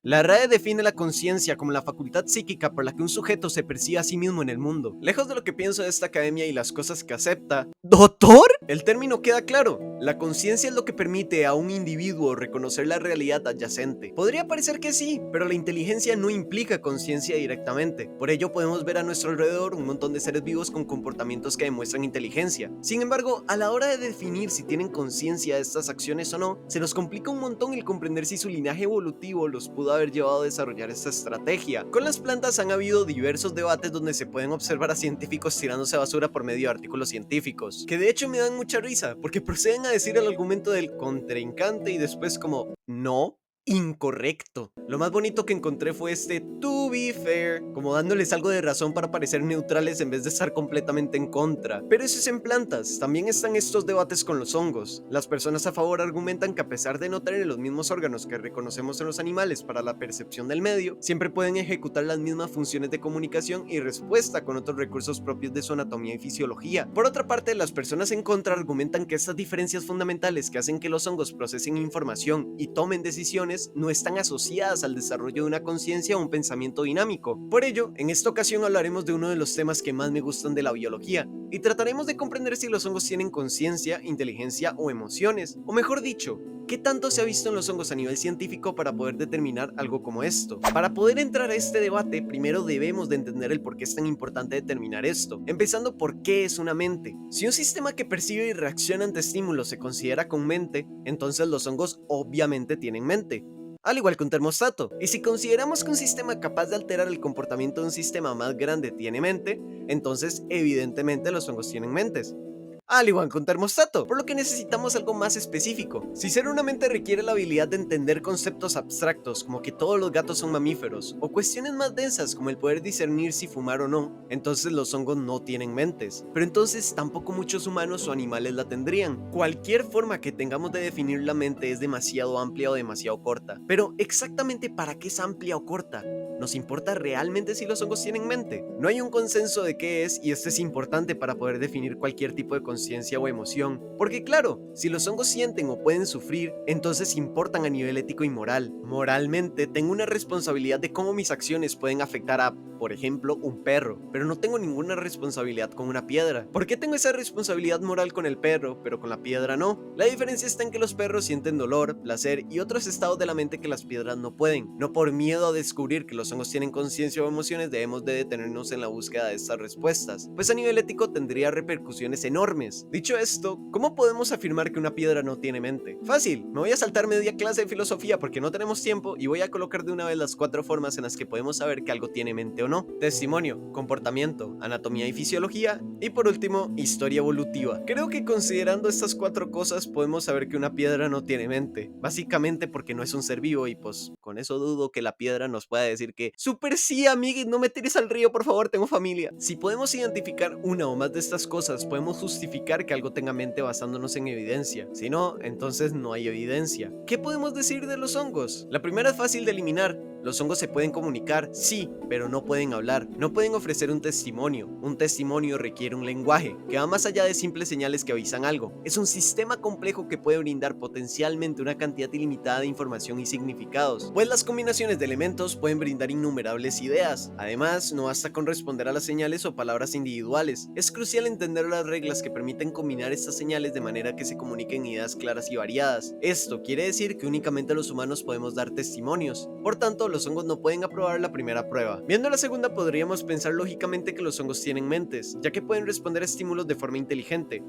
La RAE define la conciencia como la facultad psíquica por la que un sujeto se percibe a sí mismo en el mundo. Lejos de lo que pienso de esta academia y las cosas que acepta, ¿doctor? El término queda claro. La conciencia es lo que permite a un individuo reconocer la realidad adyacente. Podría parecer que sí, pero la inteligencia no implica conciencia directamente. Por ello podemos ver a nuestro alrededor un montón de seres vivos con comportamientos que demuestran inteligencia. Sin embargo, a la hora de definir si tienen conciencia de estas acciones o no, se nos complica un montón el comprender si su linaje evolutivo los pudo haber llevado a desarrollar esta estrategia. Con las plantas han habido diversos debates donde se pueden observar a científicos tirándose basura por medio de artículos científicos, que de hecho me dan mucha risa, porque proceden a decir el argumento del contrincante y después como, no, incorrecto. Lo más bonito que encontré fue este to be fair, como dándoles algo de razón para parecer neutrales en vez de estar completamente en contra. Pero eso es en plantas, también están estos debates con los hongos. Las personas a favor argumentan que a pesar de no tener los mismos órganos que reconocemos en los animales para la percepción del medio, siempre pueden ejecutar las mismas funciones de comunicación y respuesta con otros recursos propios de su anatomía y fisiología. Por otra parte, las personas en contra argumentan que estas diferencias fundamentales que hacen que los hongos procesen información y tomen decisiones no están asociadas al desarrollo de una conciencia o un pensamiento dinámico. Por ello, en esta ocasión hablaremos de uno de los temas que más me gustan de la biología y trataremos de comprender si los hongos tienen conciencia, inteligencia o emociones, o mejor dicho, ¿qué tanto se ha visto en los hongos a nivel científico para poder determinar algo como esto? Para poder entrar a este debate, primero debemos de entender el por qué es tan importante determinar esto, empezando por qué es una mente. Si un sistema que percibe y reacciona ante estímulos se considera con mente, entonces los hongos obviamente tienen mente, al igual que un termostato. Y si consideramos que un sistema capaz de alterar el comportamiento de un sistema más grande tiene mente, entonces evidentemente los hongos tienen mentes, al igual que un termostato, por lo que necesitamos algo más específico. Si ser una mente requiere la habilidad de entender conceptos abstractos como que todos los gatos son mamíferos, o cuestiones más densas como el poder discernir si fumar o no, entonces los hongos no tienen mentes. Pero entonces tampoco muchos humanos o animales la tendrían. Cualquier forma que tengamos de definir la mente es demasiado amplia o demasiado corta. Pero exactamente para qué es amplia o corta. ¿Nos importa realmente si los hongos tienen mente? No hay un consenso de qué es, y esto es importante para poder definir cualquier tipo de conciencia o emoción. Porque claro, si los hongos sienten o pueden sufrir, entonces importan a nivel ético y moral. Moralmente, tengo una responsabilidad de cómo mis acciones pueden afectar a, por ejemplo, un perro, pero no tengo ninguna responsabilidad con una piedra. ¿Por qué tengo esa responsabilidad moral con el perro, pero con la piedra no? La diferencia está en que los perros sienten dolor, placer y otros estados de la mente que las piedras no pueden. No por miedo a descubrir que los hongos tienen conciencia o emociones debemos de detenernos en la búsqueda de estas respuestas, pues a nivel ético tendría repercusiones enormes. Dicho esto, ¿cómo podemos afirmar que una piedra no tiene mente? Fácil, me voy a saltar media clase de filosofía porque no tenemos tiempo y voy a colocar de una vez las 4 formas en las que podemos saber que algo tiene mente o no: testimonio, comportamiento, anatomía y fisiología, y por último, historia evolutiva. Creo que considerando estas 4 cosas podemos saber que una piedra no tiene mente, básicamente porque no es un ser vivo, y pues con eso dudo que la piedra nos pueda decir que super sí, amigui, no me tires al río, por favor, tengo familia. Si podemos identificar una o más de estas cosas, podemos justificar que algo tenga mente basándonos en evidencia. Si no, entonces no hay evidencia. ¿Qué podemos decir de los hongos? La primera es fácil de eliminar. Los hongos se pueden comunicar, sí, pero no pueden hablar. No pueden ofrecer un testimonio. Un testimonio requiere un lenguaje que va más allá de simples señales que avisan algo. Es un sistema complejo que puede brindar potencialmente una cantidad ilimitada de información y significados, pues las combinaciones de elementos pueden brindar innumerables ideas. Además, no basta con responder a las señales o palabras individuales. Es crucial entender las reglas que permiten combinar estas señales de manera que se comuniquen ideas claras y variadas. Esto quiere decir que únicamente los humanos podemos dar testimonios. Por tanto, los hongos no pueden aprobar la primera prueba. Viendo la segunda, podríamos pensar lógicamente que los hongos tienen mentes, ya que pueden responder a estímulos de forma inteligente.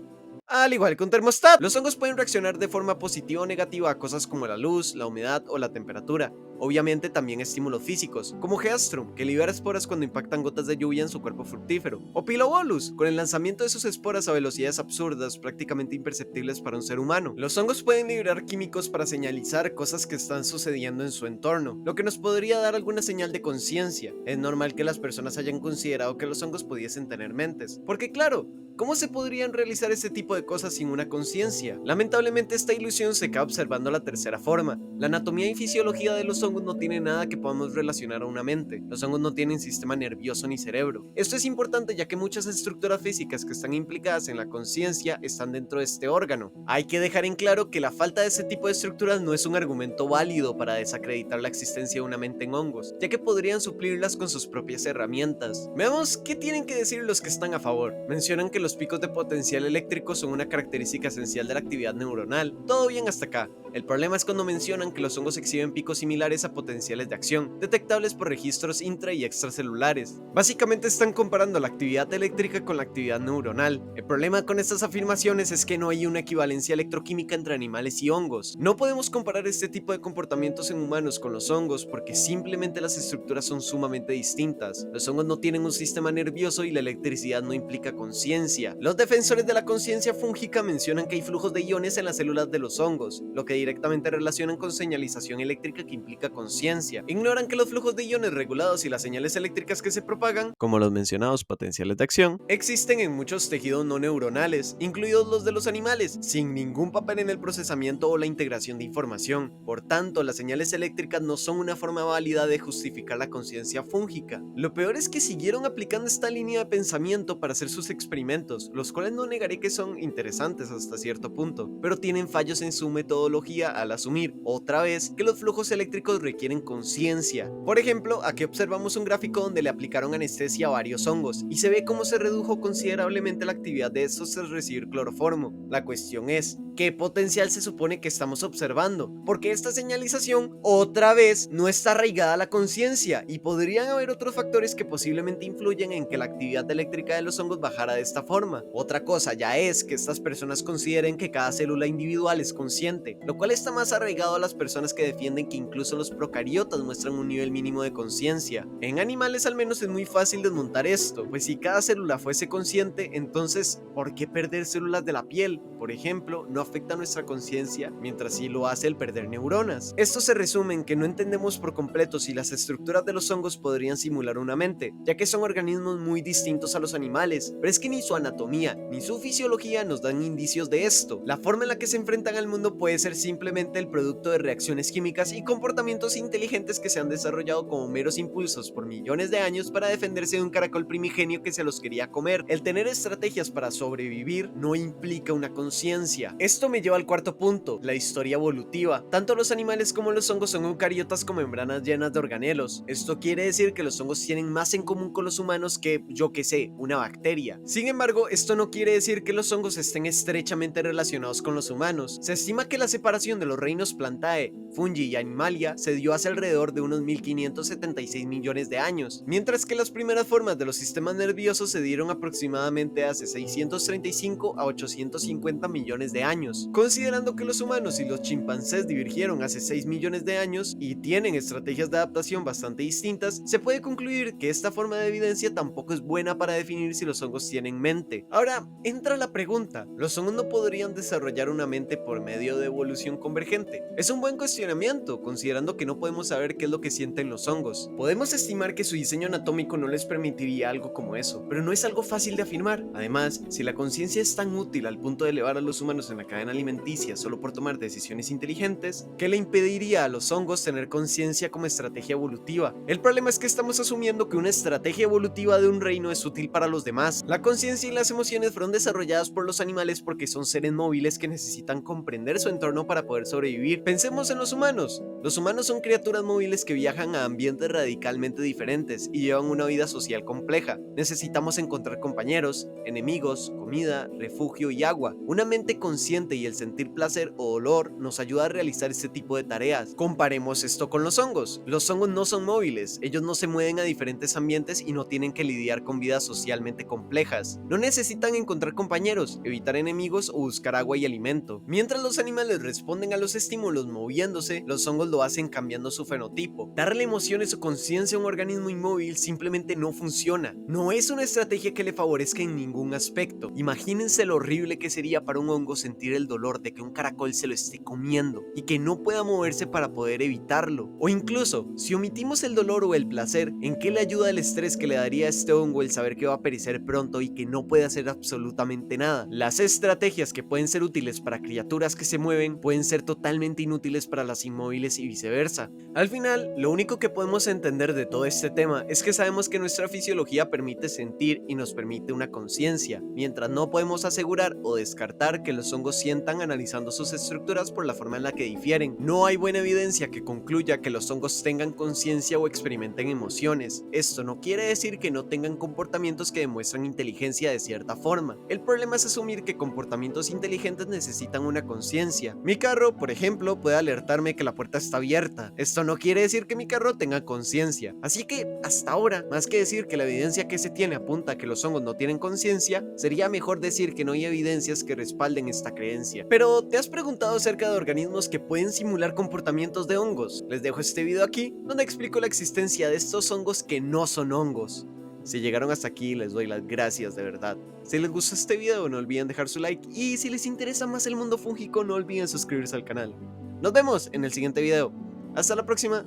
Al igual que un termostato, los hongos pueden reaccionar de forma positiva o negativa a cosas como la luz, la humedad o la temperatura. Obviamente también estímulos físicos, como Geastrum, que libera esporas cuando impactan gotas de lluvia en su cuerpo fructífero, o Pilobolus, con el lanzamiento de sus esporas a velocidades absurdas, prácticamente imperceptibles para un ser humano. Los hongos pueden liberar químicos para señalizar cosas que están sucediendo en su entorno, lo que nos podría dar alguna señal de conciencia. Es normal que las personas hayan considerado que los hongos pudiesen tener mentes, porque claro, ¿cómo se podrían realizar este tipo de cosas sin una conciencia? Lamentablemente esta ilusión se acaba observando la tercera forma. La anatomía y fisiología de los hongos hongos no tienen nada que podamos relacionar a una mente. Los hongos no tienen sistema nervioso ni cerebro. Esto es importante ya que muchas estructuras físicas que están implicadas en la conciencia están dentro de este órgano. Hay que dejar en claro que la falta de ese tipo de estructuras no es un argumento válido para desacreditar la existencia de una mente en hongos, ya que podrían suplirlas con sus propias herramientas. Veamos qué tienen que decir los que están a favor. Mencionan que los picos de potencial eléctrico son una característica esencial de la actividad neuronal. Todo bien hasta acá. El problema es cuando mencionan que los hongos exhiben picos similares a potenciales de acción, detectables por registros intra y extracelulares. Básicamente están comparando la actividad eléctrica con la actividad neuronal. El problema con estas afirmaciones es que no hay una equivalencia electroquímica entre animales y hongos. No podemos comparar este tipo de comportamientos en humanos con los hongos porque simplemente las estructuras son sumamente distintas. Los hongos no tienen un sistema nervioso y la electricidad no implica conciencia. Los defensores de la conciencia fúngica mencionan que hay flujos de iones en las células de los hongos, lo que directamente relacionan con señalización eléctrica que implica conciencia. Ignoran que los flujos de iones regulados y las señales eléctricas que se propagan, como los mencionados potenciales de acción, existen en muchos tejidos no neuronales, incluidos los de los animales, sin ningún papel en el procesamiento o la integración de información. Por tanto, las señales eléctricas no son una forma válida de justificar la conciencia fúngica. Lo peor es que siguieron aplicando esta línea de pensamiento para hacer sus experimentos, los cuales no negaré que son interesantes hasta cierto punto, pero tienen fallos en su metodología al asumir, otra vez, que los flujos eléctricos requieren conciencia. Por ejemplo, aquí observamos un gráfico donde le aplicaron anestesia a varios hongos, y se ve cómo se redujo considerablemente la actividad de estos tras recibir cloroformo. La cuestión es, ¿qué potencial se supone que estamos observando? Porque esta señalización, otra vez, no está arraigada a la conciencia, y podrían haber otros factores que posiblemente influyen en que la actividad eléctrica de los hongos bajara de esta forma. Otra cosa ya es que estas personas consideren que cada célula individual es consciente, lo cual está más arraigado a las personas que defienden que incluso los procariotas muestran un nivel mínimo de conciencia. En animales al menos es muy fácil desmontar esto, pues si cada célula fuese consciente, entonces ¿por qué perder células de la piel, por ejemplo, no afecta nuestra conciencia, mientras sí lo hace el perder neuronas? Esto se resume en que no entendemos por completo si las estructuras de los hongos podrían simular una mente, ya que son organismos muy distintos a los animales, pero es que ni su anatomía ni su fisiología nos dan indicios de esto. La forma en la que se enfrentan al mundo puede ser simplemente el producto de reacciones químicas y comportamientos inteligentes que se han desarrollado como meros impulsos por millones de años para defenderse de un caracol primigenio que se los quería comer. El tener estrategias para sobrevivir no implica una conciencia. Esto me lleva al cuarto punto, la historia evolutiva. Tanto los animales como los hongos son eucariotas con membranas llenas de organelos. Esto quiere decir que los hongos tienen más en común con los humanos que, yo que sé, una bacteria. Sin embargo, esto no quiere decir que los hongos estén estrechamente relacionados con los humanos. Se estima que la separación de los reinos Plantae, Fungi y Animalia se dio hace alrededor de unos 1576 millones de años, mientras que las primeras formas de los sistemas nerviosos se dieron aproximadamente hace 635 a 850 millones de años. Considerando que los humanos y los chimpancés divergieron hace 6 millones de años y tienen estrategias de adaptación bastante distintas, se puede concluir que esta forma de evidencia tampoco es buena para definir si los hongos tienen mente. Ahora, entra la pregunta, ¿los hongos no podrían desarrollar una mente por medio de evolución convergente? Es un buen cuestionamiento, considerando que no podemos saber qué es lo que sienten los hongos. Podemos estimar que su diseño anatómico no les permitiría algo como eso, pero no es algo fácil de afirmar. Además, si la conciencia es tan útil al punto de elevar a los humanos en la cadena alimenticia solo por tomar decisiones inteligentes, ¿qué le impediría a los hongos tener conciencia como estrategia evolutiva? El problema es que estamos asumiendo que una estrategia evolutiva de un reino es útil para los demás. La conciencia y las emociones fueron desarrolladas por los animales porque son seres móviles que necesitan comprender su entorno para poder sobrevivir. Pensemos en los humanos. Los humanos son criaturas móviles que viajan a ambientes radicalmente diferentes y llevan una vida social compleja. Necesitamos encontrar compañeros, enemigos, comida, refugio y agua. Una mente consciente y el sentir placer o dolor nos ayuda a realizar este tipo de tareas. Comparemos esto con los hongos. Los hongos no son móviles, ellos no se mueven a diferentes ambientes y no tienen que lidiar con vidas socialmente complejas. No necesitan encontrar compañeros, evitar enemigos o buscar agua y alimento. Mientras los animales responden a los estímulos moviéndose, los hongos lo hacen cambiando su fenotipo. Darle emociones o conciencia a un organismo inmóvil simplemente no funciona. No es una estrategia que le favorezca en ningún aspecto. Imagínense lo horrible que sería para un hongo sentir el dolor de que un caracol se lo esté comiendo y que no pueda moverse para poder evitarlo. O incluso, si omitimos el dolor o el placer, ¿en qué le ayuda el estrés que le daría a este hongo el saber que va a perecer pronto y que no puede hacer absolutamente nada? Las estrategias que pueden ser útiles para criaturas que se mueven pueden ser totalmente inútiles para las inmóviles y viceversa. viceversa. Al final, lo único que podemos entender de todo este tema es que sabemos que nuestra fisiología permite sentir y nos permite una conciencia, mientras no podemos asegurar o descartar que los hongos sientan analizando sus estructuras por la forma en la que difieren. No hay buena evidencia que concluya que los hongos tengan conciencia o experimenten emociones. Esto no quiere decir que no tengan comportamientos que demuestran inteligencia de cierta forma. El problema es asumir que comportamientos inteligentes necesitan una conciencia. Mi carro, por ejemplo, puede alertarme que la puerta está abierta. Esto no quiere decir que mi carro tenga conciencia. Así que, hasta ahora, más que decir que la evidencia que se tiene apunta a que los hongos no tienen conciencia, sería mejor decir que no hay evidencias que respalden esta creencia. Pero, ¿te has preguntado acerca de organismos que pueden simular comportamientos de hongos? Les dejo este video aquí, donde explico la existencia de estos hongos que no son hongos. Si llegaron hasta aquí, les doy las gracias de verdad. Si les gustó este video, no olviden dejar su like, y si les interesa más el mundo fúngico, no olviden suscribirse al canal. Nos vemos en el siguiente video. Hasta la próxima.